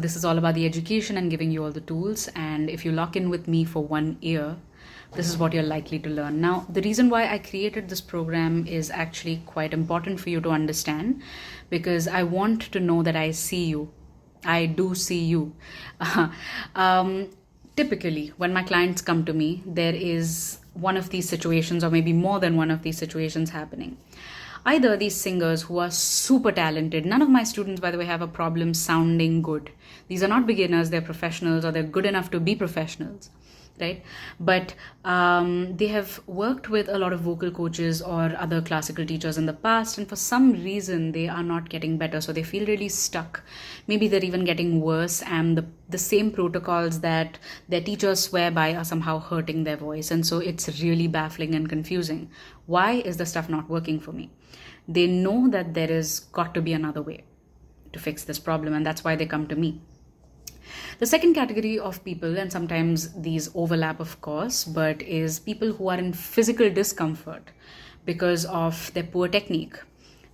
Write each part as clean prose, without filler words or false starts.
This is all about the education and giving you all the tools. And if you lock in with me for 1 year, this is what you're likely to learn. Now, the reason why I created this program is actually quite important for you to understand, because I want to know that I see you. I do see you. um, Typically, when my clients come to me, there is one of these situations, or maybe more than one of these situations happening. Either these singers who are super talented, none of my students, by the way, have a problem sounding good. These are not beginners, they're professionals, or they're good enough to be professionals, right? But they have worked with a lot of vocal coaches or other classical teachers in the past, and for some reason they are not getting better, so they feel really stuck. Maybe they're even getting worse, and the same protocols that their teachers swear by are somehow hurting their voice, and so it's really baffling and confusing. Why is the stuff not working for me? They know that there is got to be another way to fix this problem, and that's why they come to me. The second category of people, and sometimes these overlap of course, but is people who are in physical discomfort because of their poor technique,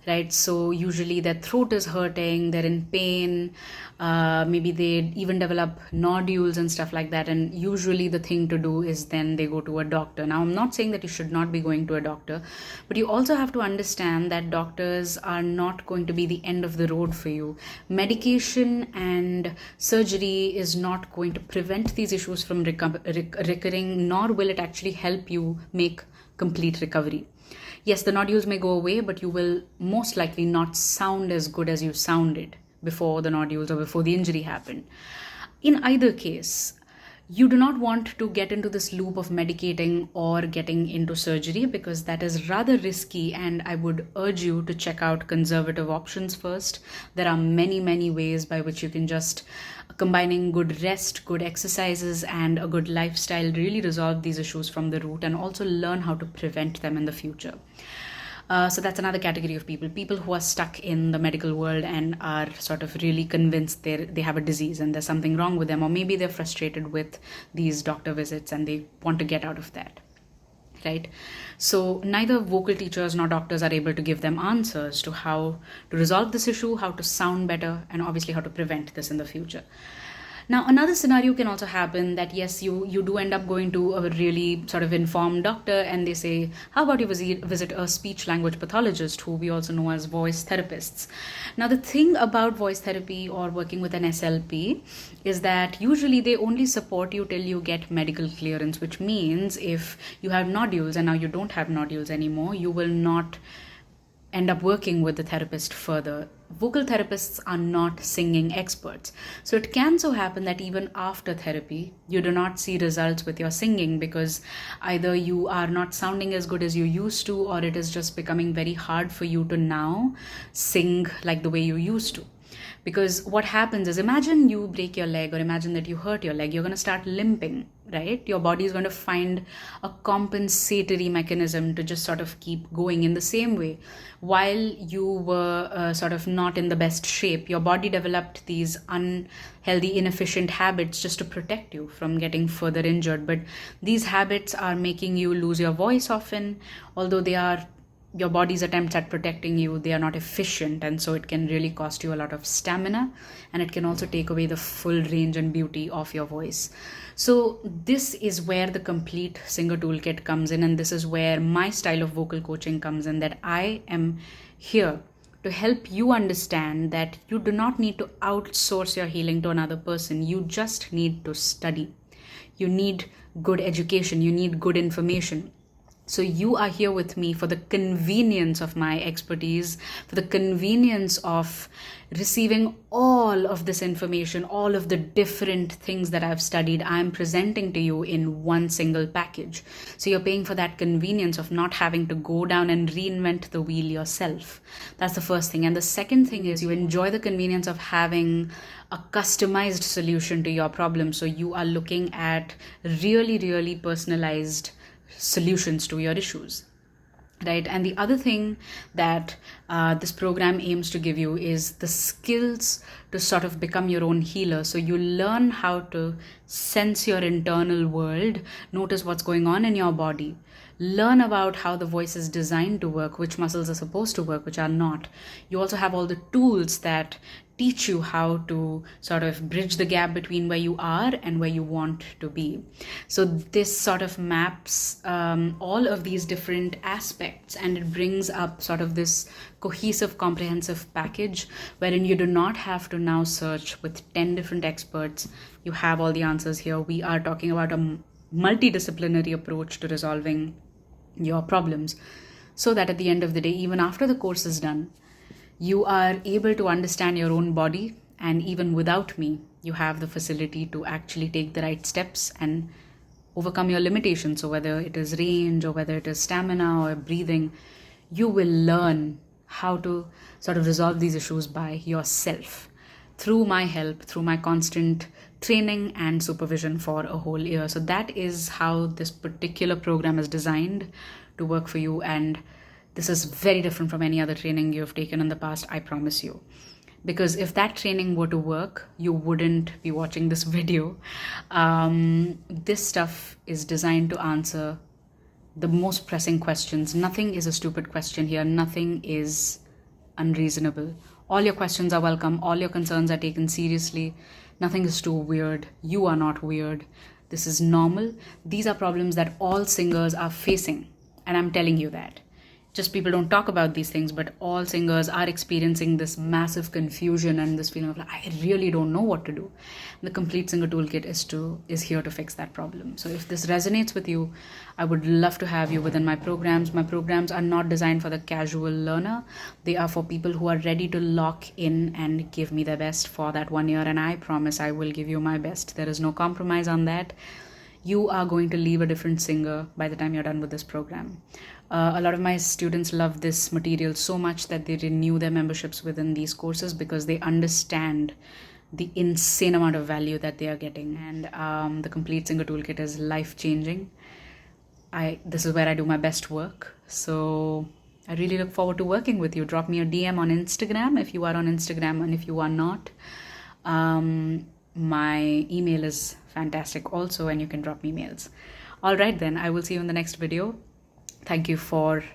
right? So usually their throat is hurting, they're in pain, maybe they even develop nodules and stuff like that. And usually the thing to do is then they go to a doctor. Now, I'm not saying that you should not be going to a doctor, but you also have to understand that doctors are not going to be the end of the road for you. Medication and surgery is not going to prevent these issues from recurring, nor will it actually help you make complete recovery. Yes, the nodules may go away, but you will most likely not sound as good as you sounded before the nodules or before the injury happened. In either case, you do not want to get into this loop of medicating or getting into surgery, because that is rather risky, and I would urge you to check out conservative options first. There are many, many ways by which you can just, combining good rest, good exercises, and a good lifestyle, really resolve these issues from the root and also learn how to prevent them in the future. So that's another category of people who are stuck in the medical world and are sort of really convinced they have a disease and there's something wrong with them, or maybe they're frustrated with these doctor visits and they want to get out of that. Right? So neither vocal teachers nor doctors are able to give them answers to how to resolve this issue, how to sound better, and obviously how to prevent this in the future. Now, another scenario can also happen that yes, you do end up going to a really sort of informed doctor and they say, how about you visit a speech language pathologist, who we also know as voice therapists. Now, the thing about voice therapy or working with an SLP is that usually they only support you till you get medical clearance, which means if you have nodules and now you don't have nodules anymore, you will not end up working with the therapist further. Vocal therapists are not singing experts. So it can so happen that even after therapy, you do not see results with your singing, because either you are not sounding as good as you used to, or it is just becoming very hard for you to now sing like the way you used to. Because what happens is, imagine you break your leg, or imagine that you hurt your leg, you're going to start limping, right? Your body is going to find a compensatory mechanism to just sort of keep going. In the same way, while you were sort of not in the best shape, your body developed these unhealthy, inefficient habits just to protect you from getting further injured. But these habits are making you lose your voice often, although they are your body's attempts at protecting you, they are not efficient, and so it can really cost you a lot of stamina, and it can also take away the full range and beauty of your voice. So this is where the complete singer toolkit comes in, and this is where my style of vocal coaching comes in, that I am here to help you understand that you do not need to outsource your healing to another person. You just need to study. You need good education. You need good information. So you are here with me for the convenience of my expertise, for the convenience of receiving all of this information, all of the different things that I've studied, I'm presenting to you in one single package. So you're paying for that convenience of not having to go down and reinvent the wheel yourself. That's the first thing. And the second thing is, you enjoy the convenience of having a customized solution to your problem. So you are looking at really, really personalized solutions to your issues, right? And the other thing that this program aims to give you is the skills to sort of become your own healer. So you learn how to sense your internal world, notice what's going on in your body, learn about how the voice is designed to work, which muscles are supposed to work, which are not. You also have all the tools that teach you how to sort of bridge the gap between where you are and where you want to be. So this sort of maps all of these different aspects, and it brings up sort of this cohesive, comprehensive package wherein you do not have to now search with 10 different experts. You have all the answers here. We are talking about a multidisciplinary approach to resolving your problems, so that at the end of the day, even after the course is done, you are able to understand your own body, and even without me, you have the facility to actually take the right steps and overcome your limitations. So whether it is range or whether it is stamina or breathing, you will learn how to sort of resolve these issues by yourself through my help, through my constant training and supervision for a whole year. So that is how this particular program is designed to work for you. And this is very different from any other training you've taken in the past, I promise you. Because if that training were to work, you wouldn't be watching this video. This stuff is designed to answer the most pressing questions. Nothing is a stupid question here. Nothing is unreasonable. All your questions are welcome. All your concerns are taken seriously. Nothing is too weird. You are not weird. This is normal. These are problems that all singers are facing. And I'm telling you that. Just people don't talk about these things, but all singers are experiencing this massive confusion and this feeling of like, I really don't know what to do. The Complete Singer Toolkit is here to fix that problem. So if this resonates with you, I would love to have you within my programs. My programs are not designed for the casual learner. They are for people who are ready to lock in and give me their best for that 1 year. And I promise I will give you my best. There is no compromise on that. You are going to leave a different singer by the time you're done with this program. A lot of my students love this material so much that they renew their memberships within these courses because they understand the insane amount of value that they are getting. And the Complete Singer Toolkit is life-changing. This is where I do my best work. So I really look forward to working with you. Drop me a DM on Instagram if you are on Instagram, and if you are not, my email is fantastic also, and you can drop me mails. All right, then I will see you in the next video. Thank you for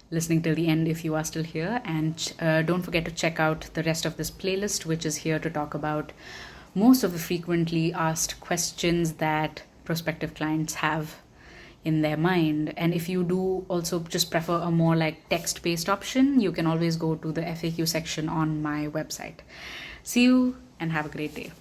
listening till the end if you are still here, and don't forget to check out the rest of this playlist, which is here to talk about most of the frequently asked questions that prospective clients have in their mind. And if you do also just prefer a more like text-based option, you can always go to the FAQ section on my website. See you and have a great day.